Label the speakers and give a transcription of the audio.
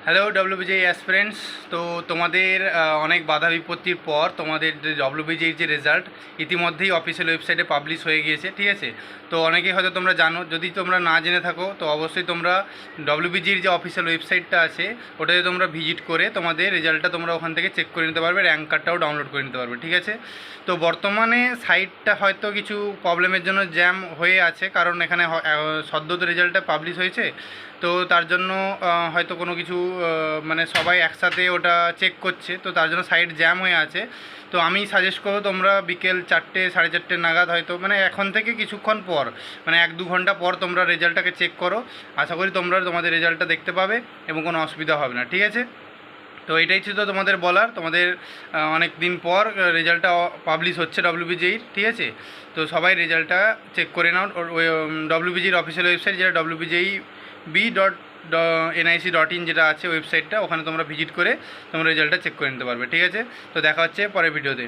Speaker 1: Hello WBJEE aspirants. তো তোমাদের অনেক বাধা বিপত্তির পর তোমাদের যে ডব্লিউবিজেই যে রেজাল্ট ইতিমধ্যেই অফিসিয়াল ওয়েবসাইটে পাবলিশ হয়ে গিয়েছে, ঠিক আছে। তো অনেকেই হয়তো তোমরা জানো, যদি তোমরা না জেনে থাকো তো অবশ্যই তোমরা ডব্লিউবিজির যে অফিসিয়াল ওয়েবসাইটটা আছে ওটাতে তোমরা ভিজিট করে তোমাদের রেজাল্টটা তোমরা ওখান থেকে চেক করে নিতে পারবে, র্যাঙ্ক কার্ডটাও ডাউনলোড করে নিতে পারবে, ঠিক আছে। তো বর্তমানে সাইটটা হয়তো কিছু প্রবলেমের জন্য জ্যাম হয়ে আছে, কারণ এখানে সদ্য তো রেজাল্টটা পাবলিশ হয়েছে। তো তার জন্য হয়তো কোনো কিছু মানে সবাই একসাথে ওটা চেক করছে, তো তার জন্য সাইট জ্যাম হয়ে আছে। তো আমি সাজেস্ট করবো তোমরা বিকেল 4টে 4:30 নাগাদ, হয়তো মানে এখন থেকে কিছুক্ষণ পর, মানে 1-2 ঘন্টা পর তোমরা রেজাল্টটাকে চেক করো। আশা করি তোমরা তোমাদের রেজাল্টটা দেখতে পাবে এবং কোনো অসুবিধা হবে না, ঠিক আছে। তো এটাই ছিল তোমাদের বলার। তোমাদের অনেক দিন পর রেজাল্টটা পাবলিশ হচ্ছে ডব্লিউবিজির, ঠিক আছে। তো সবাই রেজাল্টটা চেক করে নাও। ডব্লিউবিজির অফিসিয়াল ওয়েবসাইট যেটা wbi.nic.in যেটা আছে ওয়েবসাইটটা, ওখানে তোমরা ভিজিট করে তোমরা রেজাল্টটা চেক করে নিতে পারবে, ঠিক আছে। তো দেখা হচ্ছে পরের ভিডিওতে।